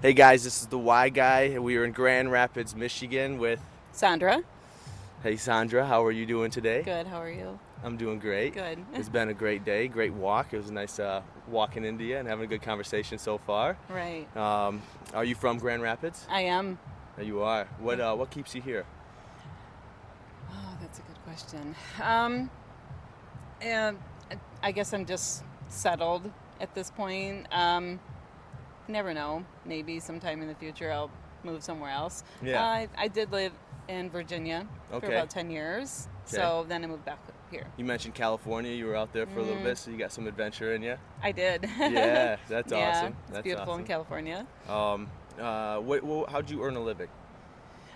Hey guys, this is the Y Guy. We are in Grand Rapids, Michigan with, Sandra. hey Sandra, how are you doing today? Good. How are you? I'm doing great. Good. It's been a great day, great walk. It was nice walking into you and having a good conversation so far. Right. Um, are you from Grand Rapids? I am. You are. Yeah. What keeps you here? Oh, that's a good question. And I guess I'm just settled at this point. Never know. Maybe sometime in the future I'll move somewhere else. Yeah. I did live in Virginia for Okay. about 10 years. Okay. So then I moved back here. You mentioned California. You were out there for a little bit, so you got some adventure in you. I did. Yeah, that's Yeah, awesome. it's That's beautiful in awesome. California. How'd you earn a living?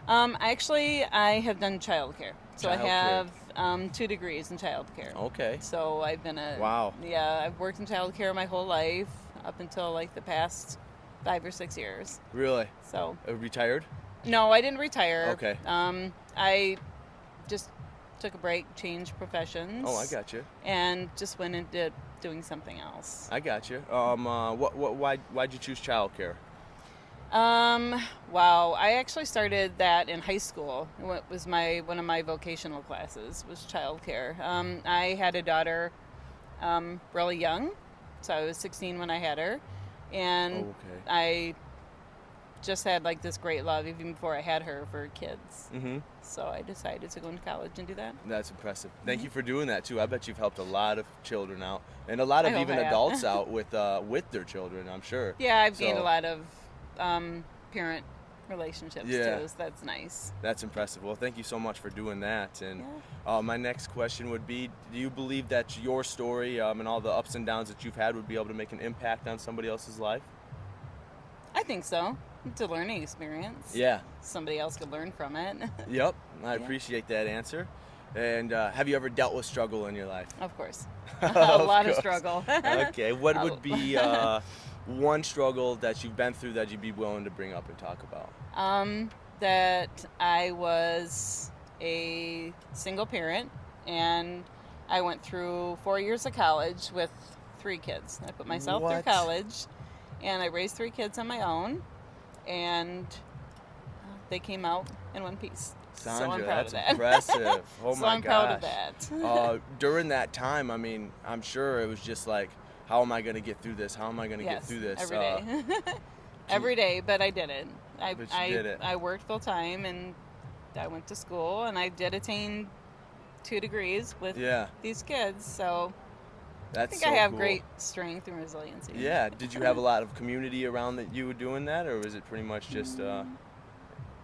I have done childcare. So I Childcare. have 2 degrees in childcare. Okay. So I've been Wow. I've worked in childcare my whole life up until like the past 5 or 6 years. Really? So Retired? no, I didn't retire. Okay. I just took a break, changed professions. Oh, I got you. And just went into doing something else. I got you. Why'd you choose childcare? Wow, I actually started that in high school. What was one of my vocational classes was childcare. I had a daughter really young, so I was 16 when I had her, and Oh, okay. I just had like this great love even before I had her for kids. Mm-hmm. So I decided to go into college and do that. That's impressive. Thank you for doing that too. I bet you've helped a lot of children out, and a lot I of hope even I have. adults out with their children. I'm sure. Yeah, I've gained So- a lot of parent relationships Yeah. too, so that's nice. That's impressive. Well, thank you so much for doing that. And Yeah. my next question would be: do you believe that your story and all the ups and downs that you've had would be able to make an impact on somebody else's life? I think so. It's a learning experience. Yeah. Somebody else could learn from it. Yep. I Yeah. appreciate that answer. And have you ever dealt with struggle in your life? Of course. Of A lot of course. struggle. Okay, what Oh. would be one struggle that you've been through that you'd be willing to bring up and talk about? That I was a single parent and I went through 4 years of college with 3 kids. I put myself What? through college and I raised 3 kids on my own, and they came out in one piece. So I'm Sandra, proud that's of that. impressive. Oh So my I'm proud of gosh. that. During that time, I mean, I'm sure it was just like, how am I going to get through this? How am I going to get Yes, through this? every day. Every day, but I did it. But you did it. I worked full time and I went to school and I did attain 2 degrees with Yeah, these kids. So I that's think so I have cool. great strength and resiliency. Yeah, did you have a lot of community around that you were doing that, or was it pretty much just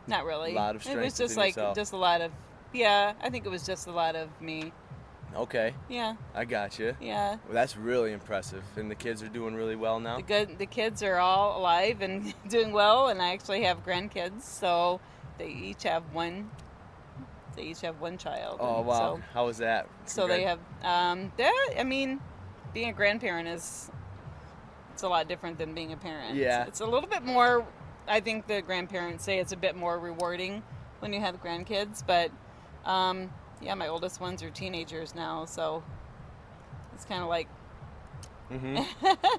Not really. a lot of It strength was just within like yourself? just a lot of, yeah, I think it was just a lot of me. Okay, Yeah. I got you. Yeah. Well, that's really impressive, and the kids are doing really well now. The kids are all alive and doing well, and I actually have grandkids, so they each have one child. Oh and wow, how was that? So they have I mean, being a grandparent it's a lot different than being a parent. Yeah. It's a little bit more, I think the grandparents say it's a bit more rewarding when you have grandkids, but yeah, my oldest ones are teenagers now, so it's kind of like Mm-hmm.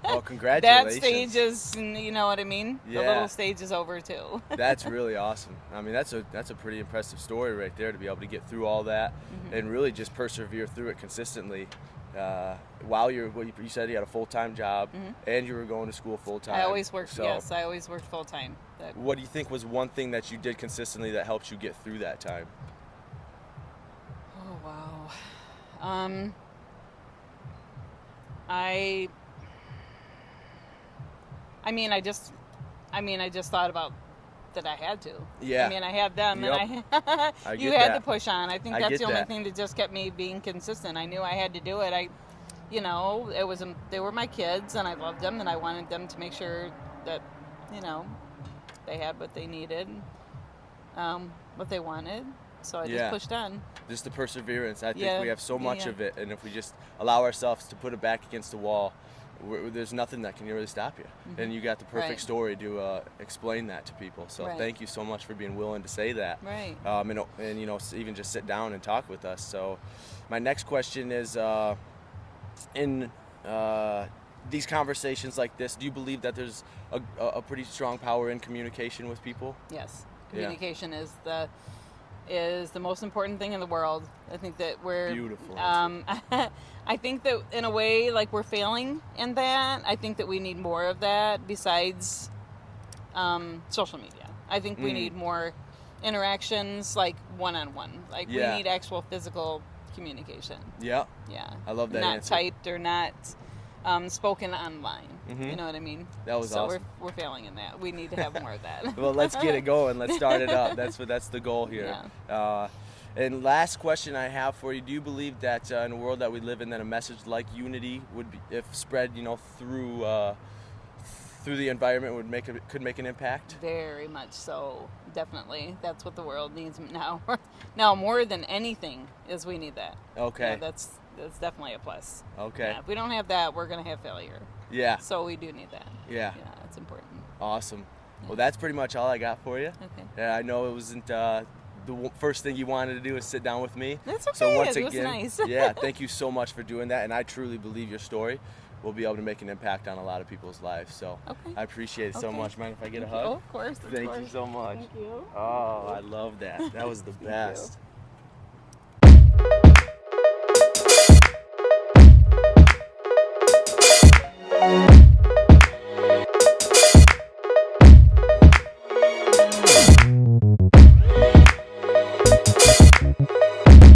Well, congratulations. that stage is, you know what I mean? The Yeah. little stage is over too. That's really awesome. I mean, that's a pretty impressive story right there to be able to get through all that and really just persevere through it consistently. While you said you had a full-time job and you were going to school full-time. I always worked, So, yes, I always worked full time. what do you think was one thing that you did consistently that helped you get through that time? Oh wow. I mean, I just thought about that I had to. Yeah. I mean, I had them, Yep. and I you get had that. to push on. I think I that's get the only that. thing that just kept me being consistent. I knew I had to do it. They were my kids, and I loved them, and I wanted them to make sure that, they had what they needed, what they wanted. So I just Yeah. pushed on. Just the perseverance. I think Yeah. we have so much Yeah. of it, and if we just allow ourselves to put it back against the wall, there's nothing that can really stop you. And you got the perfect Right. story to explain that to people. So Right. thank you so much for being willing to say that. Right. And even just sit down and talk with us. So my next question is, in these conversations like this, do you believe that there's a pretty strong power in communication with people? Yes, Yeah. communication is the most important thing in the world. I think that we're Beautiful. I think that in a way, like, we're failing in that. I think that we need more of that besides social media. I think we need more interactions, like one-on-one. Like, Yeah. we need actual physical communication. Yeah. Yeah. I love that Not answer. typed or not spoken online. Mhm. You know what I mean? That was so awesome. we're failing in that. We need to have more of that. Well, let's get it going. Let's start it up. That's the goal here. And last question I have for you: do you believe that in the world that we live in, that a message like unity would be, if spread, through the environment, could make an impact? Very much so. Definitely. That's what the world needs now. Now, more than anything, is we need that. Okay. Yeah, that's definitely a plus. Okay. Yeah, if we don't have that, we're going to have failure. Yeah. So we do need that. Yeah. Yeah, it's important. Awesome. Well, that's pretty much all I got for you. Okay. Yeah, I know it wasn't the first thing you wanted to do is sit down with me. That's okay. So once It was again, nice. yeah, thank you so much for doing that, and I truly believe your story will be able to make an impact on a lot of people's lives. So Okay. I appreciate it so Okay. much. Mind if I get a Oh, hug? of course. Of Thank course. you so much. Thank you. Oh, I love that. That was the best.